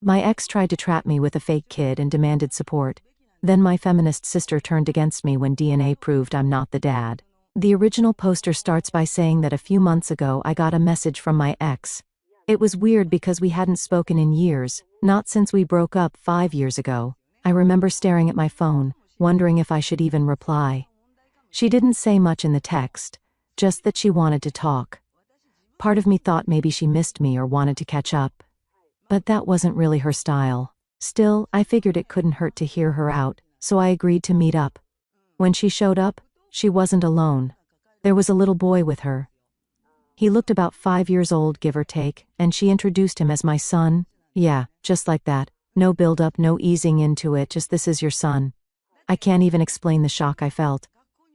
My ex tried to trap me with a fake kid and demanded support. Then my feminist sister turned against me when DNA proved I'm not the dad. The original poster starts by saying that a few months ago I got a message from my ex. It was weird because we hadn't spoken in years, not since we broke up 5 years ago. I remember staring at my phone, wondering if I should even reply. She didn't say much in the text, just that she wanted to talk. Part of me thought maybe she missed me or wanted to catch up. But that wasn't really her style. Still, I figured it couldn't hurt to hear her out, so I agreed to meet up. When she showed up, she wasn't alone. There was a little boy with her. He looked about 5 years old, give or take, and she introduced him as my son. Yeah, just like that. No build-up, no easing into it, just this is your son. I can't even explain the shock I felt.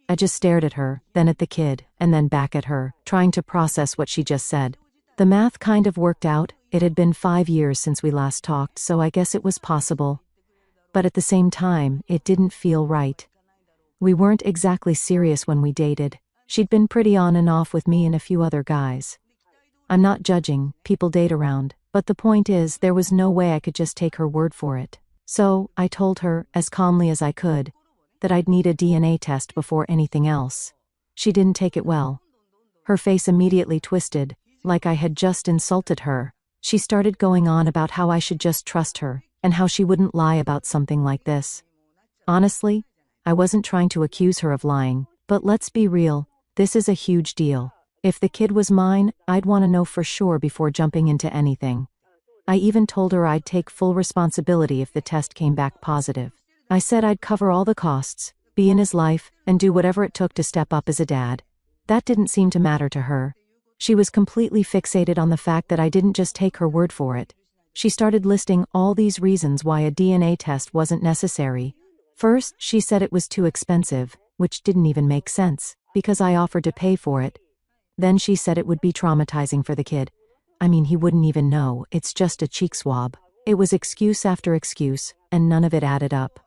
I just stared at her, then at the kid, and then back at her, trying to process what she just said. The math kind of worked out. It had been 5 years since we last talked, so I guess it was possible. But at the same time, it didn't feel right. We weren't exactly serious when we dated. She'd been pretty on and off with me and a few other guys. I'm not judging, people date around, but the point is there was no way I could just take her word for it. So, I told her, as calmly as I could, that I'd need a DNA test before anything else. She didn't take it well. Her face immediately twisted, like I had just insulted her. She started going on about how I should just trust her, and how she wouldn't lie about something like this. Honestly, I wasn't trying to accuse her of lying, but let's be real, this is a huge deal. If the kid was mine, I'd want to know for sure before jumping into anything. I even told her I'd take full responsibility if the test came back positive. I said I'd cover all the costs, be in his life, and do whatever it took to step up as a dad. That didn't seem to matter to her. She was completely fixated on the fact that I didn't just take her word for it. She started listing all these reasons why a DNA test wasn't necessary. First, she said it was too expensive, which didn't even make sense, because I offered to pay for it. Then she said it would be traumatizing for the kid. I mean, he wouldn't even know, it's just a cheek swab. It was excuse after excuse, and none of it added up.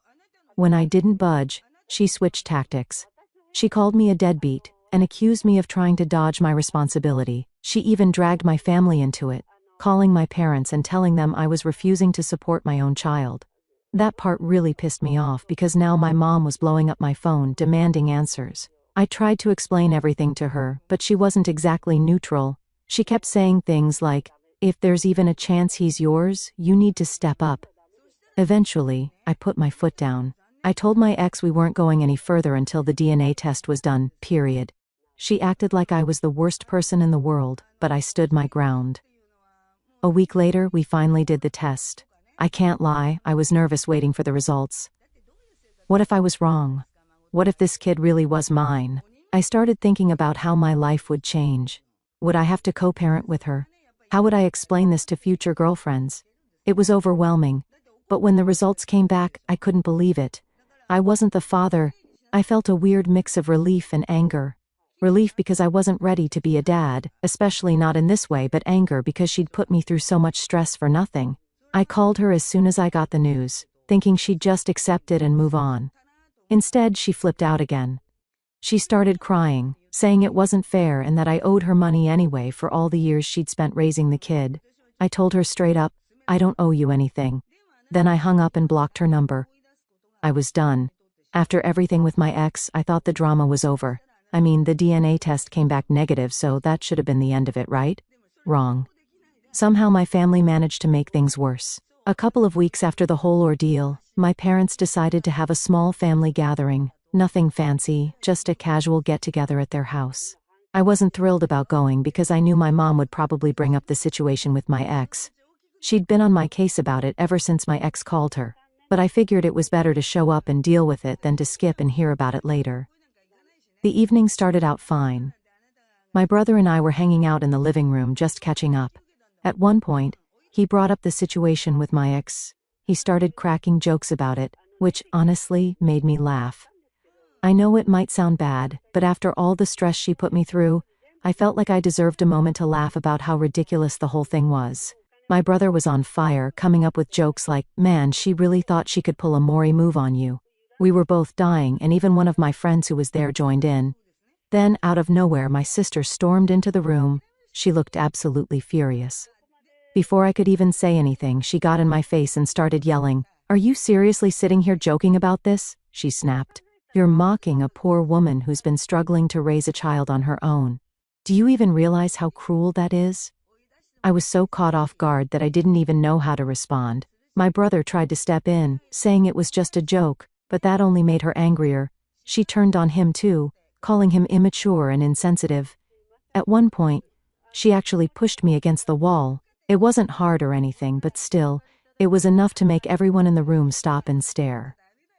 When I didn't budge, she switched tactics. She called me a deadbeat, and accused me of trying to dodge my responsibility. She even dragged my family into it, calling my parents and telling them I was refusing to support my own child. That part really pissed me off because now my mom was blowing up my phone demanding answers. I tried to explain everything to her, but she wasn't exactly neutral. She kept saying things like, "If there's even a chance he's yours, you need to step up." Eventually, I put my foot down. I told my ex we weren't going any further until the DNA test was done, period. She acted like I was the worst person in the world, but I stood my ground. A week later, we finally did the test. I can't lie, I was nervous waiting for the results. What if I was wrong? What if this kid really was mine? I started thinking about how my life would change. Would I have to co-parent with her? How would I explain this to future girlfriends? It was overwhelming. But when the results came back, I couldn't believe it. I wasn't the father. I felt a weird mix of relief and anger. Relief because I wasn't ready to be a dad, especially not in this way, but anger because she'd put me through so much stress for nothing. I called her as soon as I got the news, thinking she'd just accept it and move on. Instead, she flipped out again. She started crying, saying it wasn't fair and that I owed her money anyway for all the years she'd spent raising the kid. I told her straight up, "I don't owe you anything." Then I hung up and blocked her number. I was done. After everything with my ex, I thought the drama was over. I mean, the DNA test came back negative, so that should have been the end of it, right? Wrong. Somehow my family managed to make things worse. A couple of weeks after the whole ordeal, my parents decided to have a small family gathering. Nothing fancy, just a casual get-together at their house. I wasn't thrilled about going because I knew my mom would probably bring up the situation with my ex. She'd been on my case about it ever since my ex called her, but I figured it was better to show up and deal with it than to skip and hear about it later. The evening started out fine. My brother and I were hanging out in the living room just catching up. At one point, he brought up the situation with my ex. He started cracking jokes about it, which honestly made me laugh. I know it might sound bad, but after all the stress she put me through, I felt like I deserved a moment to laugh about how ridiculous the whole thing was. My brother was on fire, coming up with jokes like, "Man, she really thought she could pull a Maury move on you." We were both dying, and even one of my friends who was there joined in. Then, out of nowhere, my sister stormed into the room. She looked absolutely furious. Before I could even say anything, she got in my face and started yelling. "Are you seriously sitting here joking about this?" she snapped. "You're mocking a poor woman who's been struggling to raise a child on her own. Do you even realize how cruel that is?" I was so caught off guard that I didn't even know how to respond. My brother tried to step in, saying it was just a joke, but that only made her angrier. She turned on him too, calling him immature and insensitive. At one point, she actually pushed me against the wall. It wasn't hard or anything, but still, it was enough to make everyone in the room stop and stare.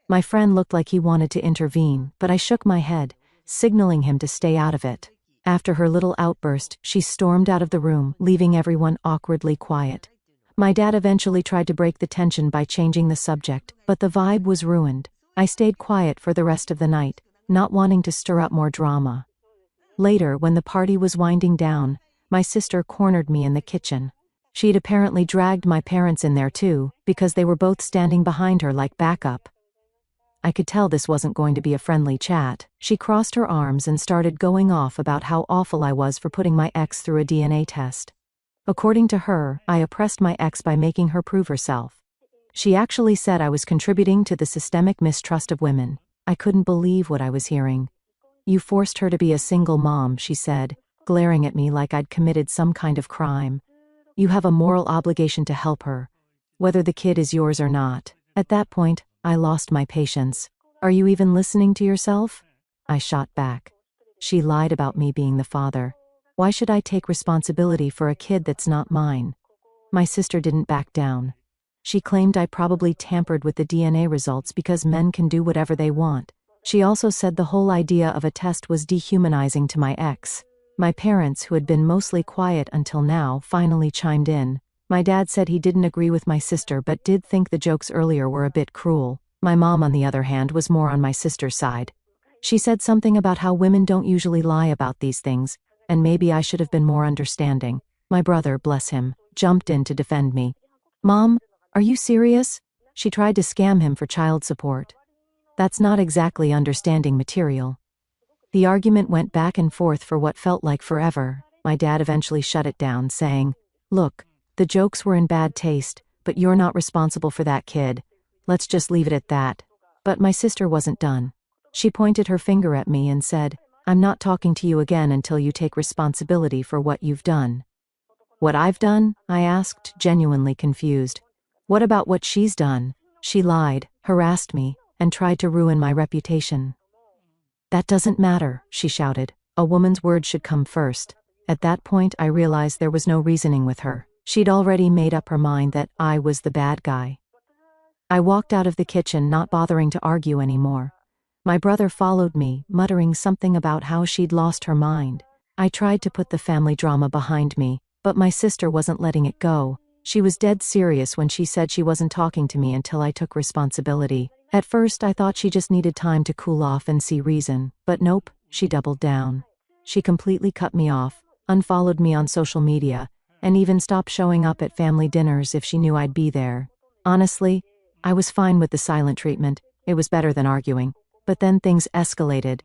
My friend looked like he wanted to intervene, but I shook my head, signaling him to stay out of it. After her little outburst, she stormed out of the room, leaving everyone awkwardly quiet. My dad eventually tried to break the tension by changing the subject, but the vibe was ruined. I stayed quiet for the rest of the night, not wanting to stir up more drama. Later, when the party was winding down, my sister cornered me in the kitchen. She'd apparently dragged my parents in there too, because they were both standing behind her like backup. I could tell this wasn't going to be a friendly chat. She crossed her arms and started going off about how awful I was for putting my ex through a DNA test. According to her, I oppressed my ex by making her prove herself. She actually said I was contributing to the systemic mistrust of women. I couldn't believe what I was hearing. "You forced her to be a single mom," she said, glaring at me like I'd committed some kind of crime. "You have a moral obligation to help her, whether the kid is yours or not." At that point, I lost my patience. "Are you even listening to yourself?" I shot back. She lied about me being the father. Why should I take responsibility for a kid that's not mine? My sister didn't back down. She claimed I probably tampered with the DNA results because men can do whatever they want. She also said the whole idea of a test was dehumanizing to my ex. My parents, who had been mostly quiet until now, finally chimed in. My dad said he didn't agree with my sister but did think the jokes earlier were a bit cruel. My mom, on the other hand, was more on my sister's side. She said something about how women don't usually lie about these things, and maybe I should have been more understanding. My brother, bless him, jumped in to defend me. "Mom, are you serious?" She tried to scam him for child support. That's not exactly understanding material. The argument went back and forth for what felt like forever. My dad eventually shut it down, saying, "Look, the jokes were in bad taste, but you're not responsible for that kid. Let's just leave it at that." But my sister wasn't done. She pointed her finger at me and said, "I'm not talking to you again until you take responsibility for what you've done." "What I've done?" I asked, genuinely confused. "What about what she's done?" She lied, harassed me, and tried to ruin my reputation. "That doesn't matter," she shouted. "A woman's word should come first." At that point, I realized there was no reasoning with her. She'd already made up her mind that I was the bad guy. I walked out of the kitchen, not bothering to argue anymore. My brother followed me, muttering something about how she'd lost her mind. I tried to put the family drama behind me, but my sister wasn't letting it go. She was dead serious when she said she wasn't talking to me until I took responsibility. At first, I thought she just needed time to cool off and see reason, but nope, she doubled down. She completely cut me off, unfollowed me on social media, and even stopped showing up at family dinners if she knew I'd be there. Honestly, I was fine with the silent treatment. It was better than arguing. But then things escalated.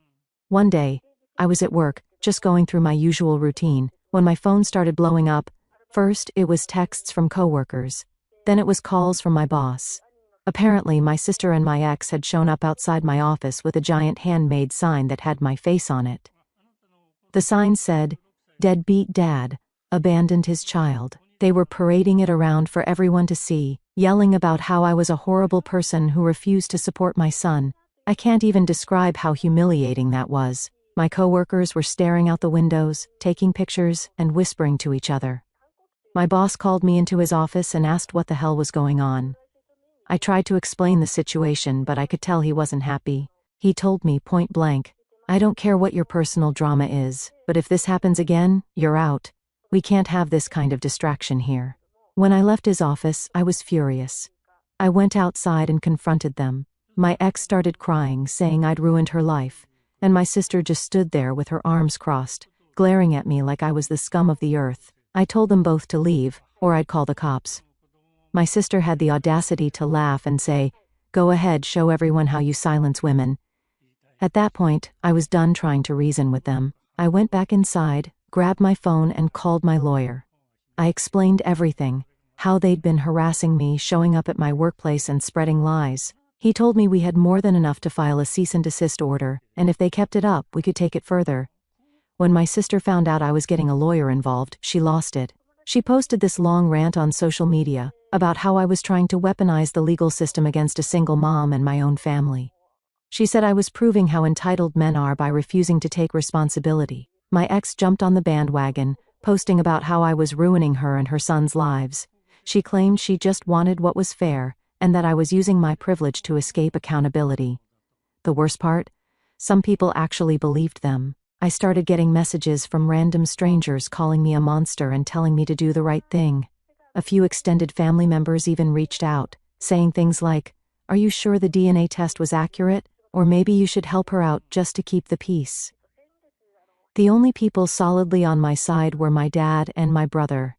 One day, I was at work, just going through my usual routine, when my phone started blowing up. First, it was texts from coworkers. Then it was calls from my boss. Apparently, my sister and my ex had shown up outside my office with a giant handmade sign that had my face on it. The sign said, "Deadbeat dad abandoned his child." They were parading it around for everyone to see, yelling about how I was a horrible person who refused to support my son. I can't even describe how humiliating that was. My coworkers were staring out the windows, taking pictures, and whispering to each other. My boss called me into his office and asked what the hell was going on. I tried to explain the situation, but I could tell he wasn't happy. He told me point blank, "I don't care what your personal drama is, but if this happens again, you're out. We can't have this kind of distraction here." When I left his office, I was furious. I went outside and confronted them. My ex started crying, saying I'd ruined her life, and my sister just stood there with her arms crossed, glaring at me like I was the scum of the earth. I told them both to leave, or I'd call the cops. My sister had the audacity to laugh and say, "Go ahead, show everyone how you silence women." At that point, I was done trying to reason with them. I went back inside, grabbed my phone, and called my lawyer. I explained everything, how they'd been harassing me, showing up at my workplace and spreading lies. He told me we had more than enough to file a cease and desist order, and if they kept it up, we could take it further. When my sister found out I was getting a lawyer involved, she lost it. She posted this long rant on social media about how I was trying to weaponize the legal system against a single mom and my own family. She said I was proving how entitled men are by refusing to take responsibility. My ex jumped on the bandwagon, posting about how I was ruining her and her son's lives. She claimed she just wanted what was fair, and that I was using my privilege to escape accountability. The worst part? Some people actually believed them. I started getting messages from random strangers calling me a monster and telling me to do the right thing. A few extended family members even reached out, saying things like, "Are you sure the DNA test was accurate? Or maybe you should help her out just to keep the peace." The only people solidly on my side were my dad and my brother.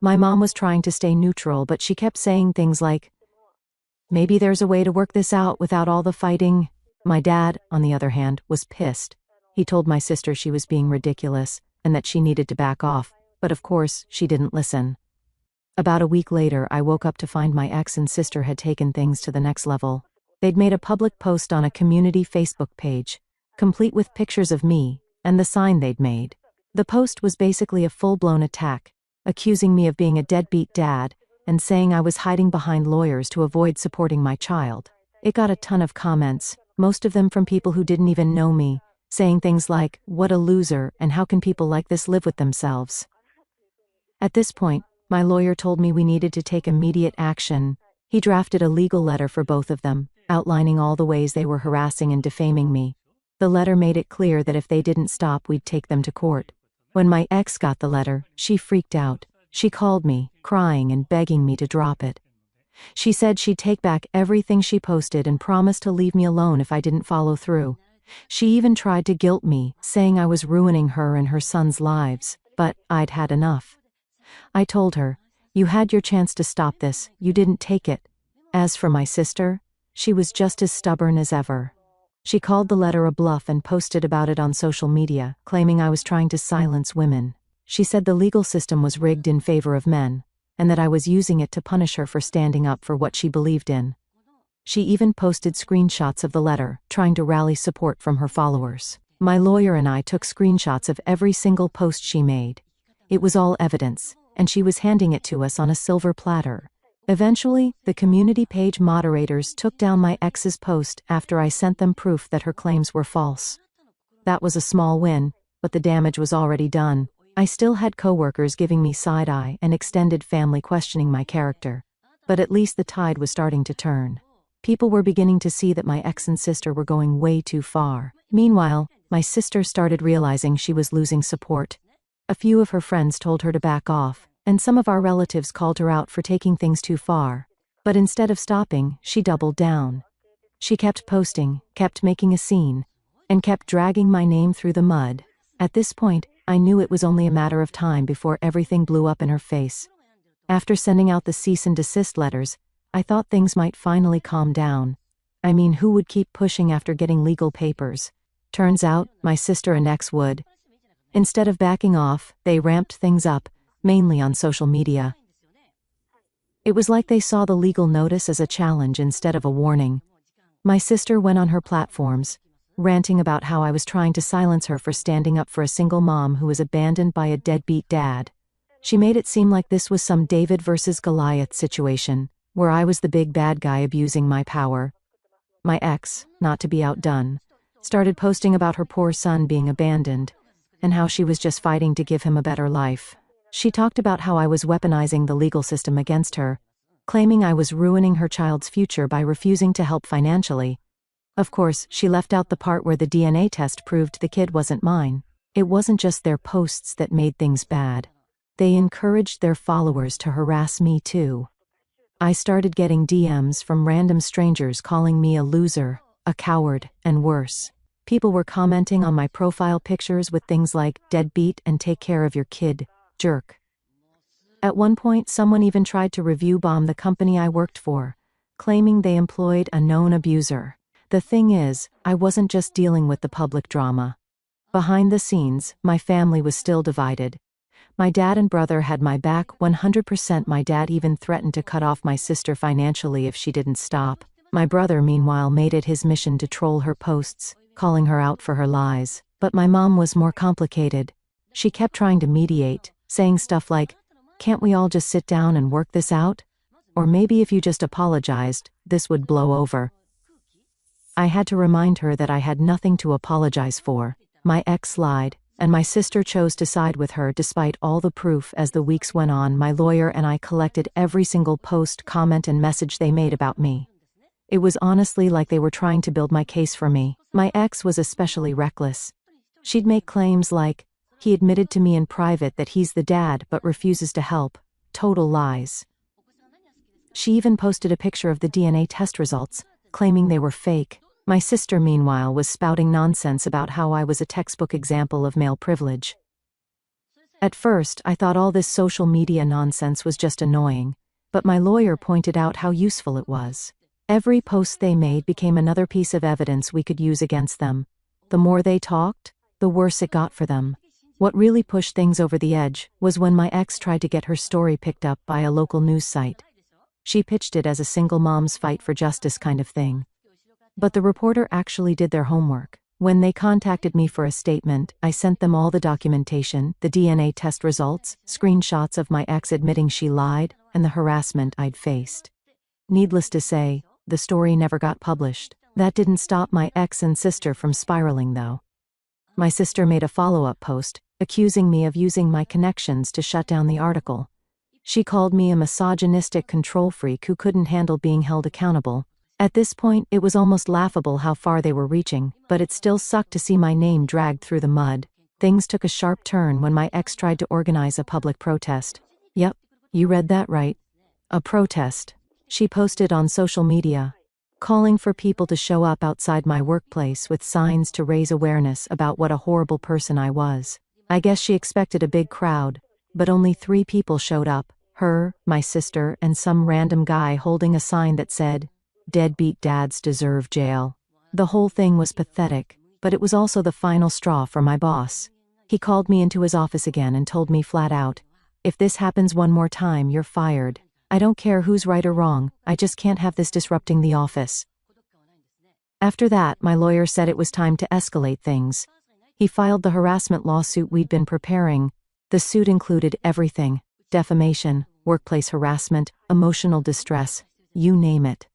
My mom was trying to stay neutral, but she kept saying things like, "Maybe there's a way to work this out without all the fighting." My dad, on the other hand, was pissed. He told my sister she was being ridiculous and that she needed to back off, but of course, she didn't listen. About a week later, I woke up to find my ex and sister had taken things to the next level. They'd made a public post on a community Facebook page, complete with pictures of me and the sign they'd made. The post was basically a full-blown attack, accusing me of being a deadbeat dad and saying I was hiding behind lawyers to avoid supporting my child. It got a ton of comments, most of them from people who didn't even know me, saying things like, "What a loser, and how can people like this live with themselves?" At this point, my lawyer told me we needed to take immediate action. He drafted a legal letter for both of them, outlining all the ways they were harassing and defaming me. The letter made it clear that if they didn't stop, we'd take them to court. When my ex got the letter, she freaked out. She called me, crying and begging me to drop it. She said she'd take back everything she posted and promised to leave me alone if I didn't follow through. She even tried to guilt me, saying I was ruining her and her son's lives, but I'd had enough. I told her, "You had your chance to stop this, you didn't take it." As for my sister, she was just as stubborn as ever. She called the letter a bluff and posted about it on social media, claiming I was trying to silence women. She said the legal system was rigged in favor of men, and that I was using it to punish her for standing up for what she believed in. She even posted screenshots of the letter, trying to rally support from her followers. My lawyer and I took screenshots of every single post she made. It was all evidence, and she was handing it to us on a silver platter. Eventually, the community page moderators took down my ex's post after I sent them proof that her claims were false. That was a small win, but the damage was already done. I still had coworkers giving me side-eye and extended family questioning my character. But at least the tide was starting to turn. People were beginning to see that my ex and sister were going way too far. Meanwhile, my sister started realizing she was losing support. A few of her friends told her to back off, and some of our relatives called her out for taking things too far. But instead of stopping, she doubled down. She kept posting, kept making a scene, and kept dragging my name through the mud. At this point, I knew it was only a matter of time before everything blew up in her face. After sending out the cease and desist letters, I thought things might finally calm down. I mean, who would keep pushing after getting legal papers? Turns out, my sister and ex would. Instead of backing off, they ramped things up, mainly on social media. It was like they saw the legal notice as a challenge instead of a warning. My sister went on her platforms, ranting about how I was trying to silence her for standing up for a single mom who was abandoned by a deadbeat dad. She made it seem like this was some David versus Goliath situation, where I was the big bad guy abusing my power. My ex, not to be outdone, started posting about her poor son being abandoned, and how she was just fighting to give him a better life. She talked about how I was weaponizing the legal system against her, claiming I was ruining her child's future by refusing to help financially. Of course, she left out the part where the DNA test proved the kid wasn't mine. It wasn't just their posts that made things bad. They encouraged their followers to harass me too. I started getting DMs from random strangers calling me a loser, a coward, and worse. People were commenting on my profile pictures with things like, "Deadbeat and take care of your kid, jerk." At one point, someone even tried to review bomb the company I worked for, claiming they employed a known abuser. The thing is, I wasn't just dealing with the public drama. Behind the scenes, my family was still divided. My dad and brother had my back 100%. My dad even threatened to cut off my sister financially if she didn't stop. My brother, meanwhile, made it his mission to troll her posts, calling her out for her lies. But my mom was more complicated. She kept trying to mediate, saying stuff like, "Can't we all just sit down and work this out? Or maybe if you just apologized, this would blow over." I had to remind her that I had nothing to apologize for. My ex lied, and my sister chose to side with her despite all the proof. As the weeks went on, my lawyer and I collected every single post, comment, and message they made about me. It was honestly like they were trying to build my case for me. My ex was especially reckless. She'd make claims like, "He admitted to me in private that he's the dad but refuses to help." Total lies. She even posted a picture of the DNA test results, claiming they were fake. My sister, meanwhile, was spouting nonsense about how I was a textbook example of male privilege. At first, I thought all this social media nonsense was just annoying, but my lawyer pointed out how useful it was. Every post they made became another piece of evidence we could use against them. The more they talked, the worse it got for them. What really pushed things over the edge was when my ex tried to get her story picked up by a local news site. She pitched it as a single mom's fight for justice kind of thing. But the reporter actually did their homework. When they contacted me for a statement, I sent them all the documentation, the DNA test results, screenshots of my ex admitting she lied, and the harassment I'd faced. Needless to say, the story never got published. That didn't stop my ex and sister from spiraling, though. My sister made a follow-up post, accusing me of using my connections to shut down the article. She called me a misogynistic control freak who couldn't handle being held accountable. At this point, it was almost laughable how far they were reaching, but it still sucked to see my name dragged through the mud. Things took a sharp turn when my ex tried to organize a public protest. Yep, you read that right. A protest. She posted on social media, calling for people to show up outside my workplace with signs to raise awareness about what a horrible person I was. I guess she expected a big crowd, but only 3 people showed up: her, my sister, and some random guy holding a sign that said, "Deadbeat dads deserve jail." The whole thing was pathetic, but it was also the final straw for my boss. He called me into his office again and told me flat out, "If this happens one more time, you're fired. I don't care who's right or wrong, I just can't have this disrupting the office." After that, my lawyer said it was time to escalate things. He filed the harassment lawsuit we'd been preparing. The suit included everything: defamation, workplace harassment, emotional distress, you name it.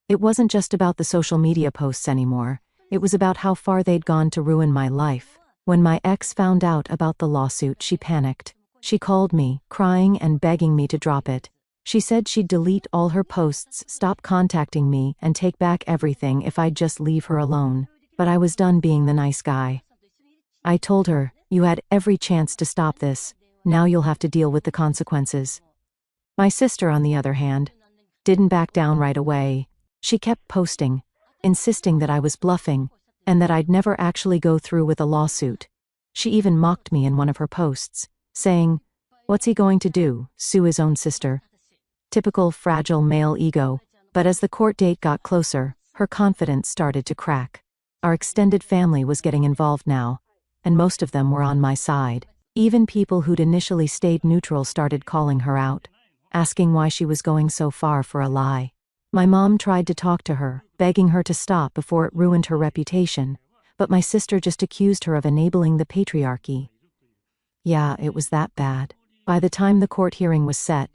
It wasn't just about the social media posts anymore. It was about how far they'd gone to ruin my life. When my ex found out about the lawsuit, she panicked. She called me, crying and begging me to drop it. She said she'd delete all her posts, stop contacting me, and take back everything if I'd just leave her alone. But I was done being the nice guy. I told her, "You had every chance to stop this. Now you'll have to deal with the consequences." My sister, on the other hand, didn't back down right away. She kept posting, insisting that I was bluffing, and that I'd never actually go through with a lawsuit. She even mocked me in one of her posts, saying, "What's he going to do, sue his own sister?" Typical fragile male ego. But as the court date got closer, her confidence started to crack. Our extended family was getting involved now, and most of them were on my side. Even people who'd initially stayed neutral started calling her out, asking why she was going so far for a lie. My mom tried to talk to her, begging her to stop before it ruined her reputation, but my sister just accused her of enabling the patriarchy. Yeah, it was that bad. By the time the court hearing was set,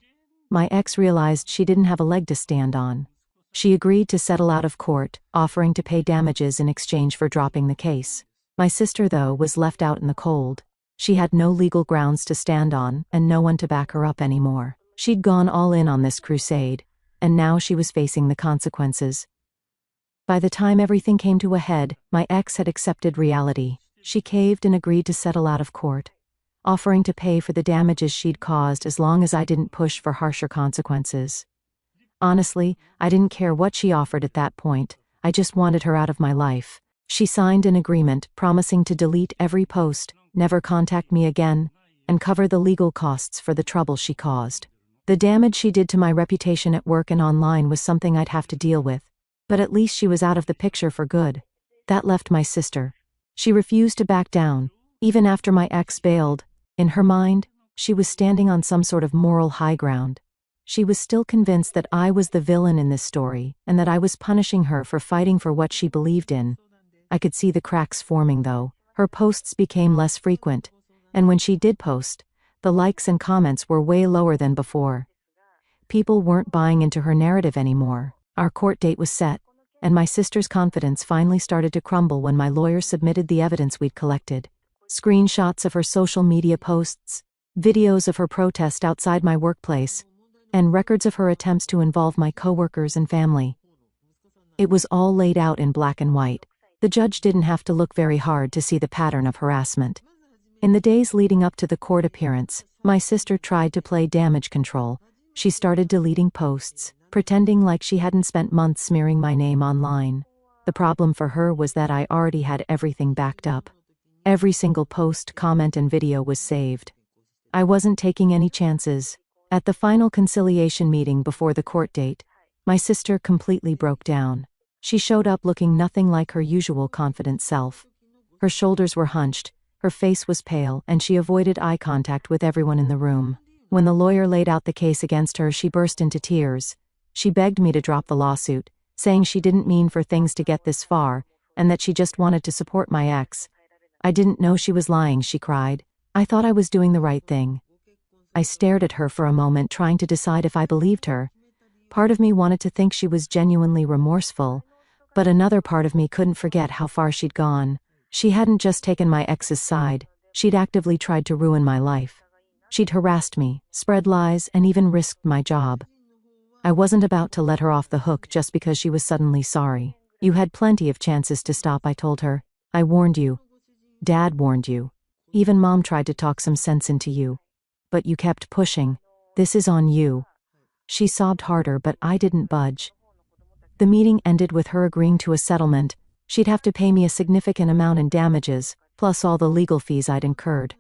my ex realized she didn't have a leg to stand on. She agreed to settle out of court, offering to pay damages in exchange for dropping the case. My sister, though, was left out in the cold. She had no legal grounds to stand on, and no one to back her up anymore. She'd gone all in on this crusade, and now she was facing the consequences. By the time everything came to a head, my ex had accepted reality. She caved and agreed to settle out of court, offering to pay for the damages she'd caused as long as I didn't push for harsher consequences. Honestly, I didn't care what she offered at that point. I just wanted her out of my life. She signed an agreement promising to delete every post, never contact me again, and cover the legal costs for the trouble she caused. The damage she did to my reputation at work and online was something I'd have to deal with, but at least she was out of the picture for good. That left my sister. She refused to back down, even after my ex bailed. In her mind, She was standing on some sort of moral high ground. She was still convinced that I was the villain in this story, and that I was punishing her for fighting for what she believed in. I could see the cracks forming though. Her posts became less frequent, and when she did post, the likes and comments were way lower than before. People weren't buying into her narrative anymore. Our court date was set, and my sister's confidence finally started to crumble when my lawyer submitted the evidence we'd collected. Screenshots of her social media posts, videos of her protest outside my workplace, and records of her attempts to involve my coworkers and family. It was all laid out in black and white. The judge didn't have to look very hard to see the pattern of harassment. In the days leading up to the court appearance, my sister tried to play damage control. She started deleting posts, pretending like she hadn't spent months smearing my name online. The problem for her was that I already had everything backed up. Every single post, comment, and video was saved. I wasn't taking any chances. At the final conciliation meeting before the court date, my sister completely broke down. She showed up looking nothing like her usual confident self. Her shoulders were hunched, her face was pale, and she avoided eye contact with everyone in the room. When the lawyer laid out the case against her, she burst into tears. She begged me to drop the lawsuit, saying she didn't mean for things to get this far, and that she just wanted to support my ex. I didn't know she was lying, she cried. I thought I was doing the right thing. I stared at her for a moment, trying to decide if I believed her. Part of me wanted to think she was genuinely remorseful, but another part of me couldn't forget how far she'd gone. She hadn't just taken my ex's side, she'd actively tried to ruin my life. She'd harassed me, spread lies, and even risked my job. I wasn't about to let her off the hook just because she was suddenly sorry. You had plenty of chances to stop, I told her. I warned you. Dad warned you. Even Mom tried to talk some sense into you. But you kept pushing. This is on you. She sobbed harder, but I didn't budge. The meeting ended with her agreeing to a settlement. She'd have to pay me a significant amount in damages, plus all the legal fees I'd incurred.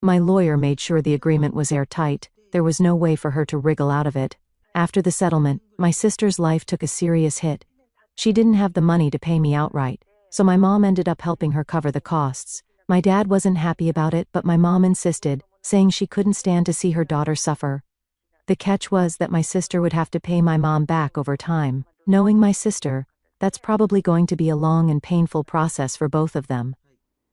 My lawyer made sure the agreement was airtight. There was no way for her to wriggle out of it. After the settlement, my sister's life took a serious hit. She didn't have the money to pay me outright, so my mom ended up helping her cover the costs. My dad wasn't happy about it, but my mom insisted, saying she couldn't stand to see her daughter suffer. The catch was that my sister would have to pay my mom back over time. Knowing my sister, that's probably going to be a long and painful process for both of them.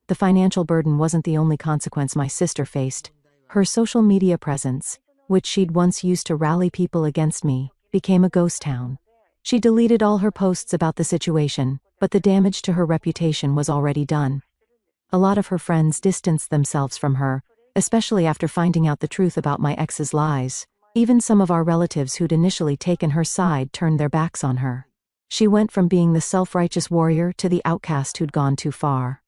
The financial burden wasn't the only consequence my sister faced. Her social media presence, which she'd once used to rally people against me, became a ghost town. She deleted all her posts about the situation, but the damage to her reputation was already done. A lot of her friends distanced themselves from her, especially after finding out the truth about my ex's lies. Even some of our relatives who'd initially taken her side turned their backs on her. She went from being the self-righteous warrior to the outcast who'd gone too far.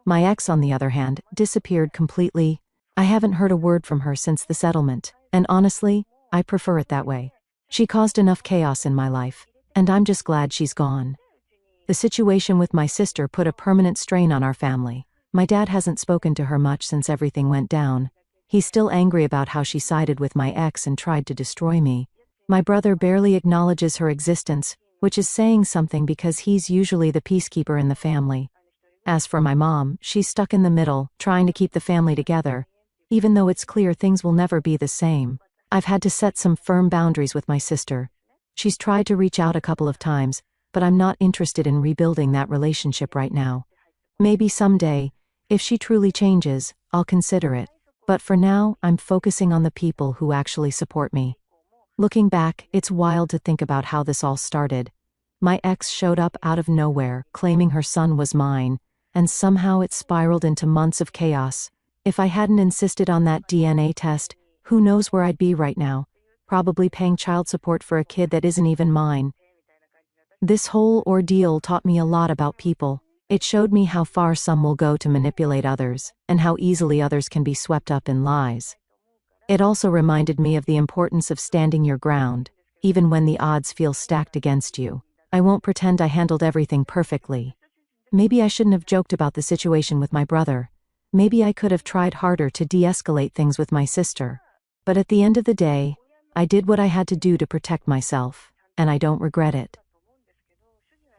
My ex, on the other hand, disappeared completely. I haven't heard a word from her since the settlement, and honestly, I prefer it that way. She caused enough chaos in my life, and I'm just glad she's gone. The situation with my sister put a permanent strain on our family. My dad hasn't spoken to her much since everything went down. He's still angry about how she sided with my ex and tried to destroy me. My brother barely acknowledges her existence, which is saying something because he's usually the peacekeeper in the family. As for my mom, she's stuck in the middle, trying to keep the family together, even though it's clear things will never be the same. I've had to set some firm boundaries with my sister. She's tried to reach out a couple of times, but I'm not interested in rebuilding that relationship right now. Maybe someday, if she truly changes, I'll consider it. But for now, I'm focusing on the people who actually support me. Looking back, it's wild to think about how this all started. My ex showed up out of nowhere, claiming her son was mine, and somehow it spiraled into months of chaos. If I hadn't insisted on that DNA test, who knows where I'd be right now, probably paying child support for a kid that isn't even mine. This whole ordeal taught me a lot about people. It showed me how far some will go to manipulate others, and how easily others can be swept up in lies. It also reminded me of the importance of standing your ground, even when the odds feel stacked against you. I won't pretend I handled everything perfectly. Maybe I shouldn't have joked about the situation with my brother. Maybe I could have tried harder to de-escalate things with my sister. But at the end of the day, I did what I had to do to protect myself, and I don't regret it.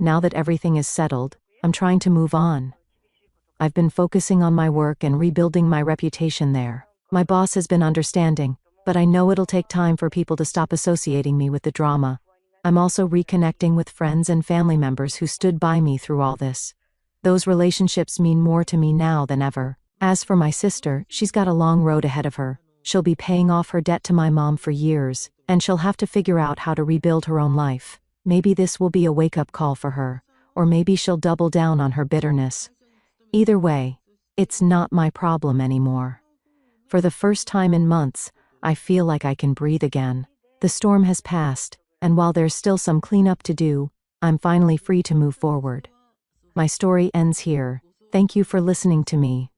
Now that everything is settled, I'm trying to move on. I've been focusing on my work and rebuilding my reputation there. My boss has been understanding, but I know it'll take time for people to stop associating me with the drama. I'm also reconnecting with friends and family members who stood by me through all this. Those relationships mean more to me now than ever. As for my sister, she's got a long road ahead of her. She'll be paying off her debt to my mom for years, and she'll have to figure out how to rebuild her own life. Maybe this will be a wake-up call for her, or maybe she'll double down on her bitterness. Either way, it's not my problem anymore. For the first time in months, I feel like I can breathe again. The storm has passed, and while there's still some cleanup to do, I'm finally free to move forward. My story ends here. Thank you for listening to me.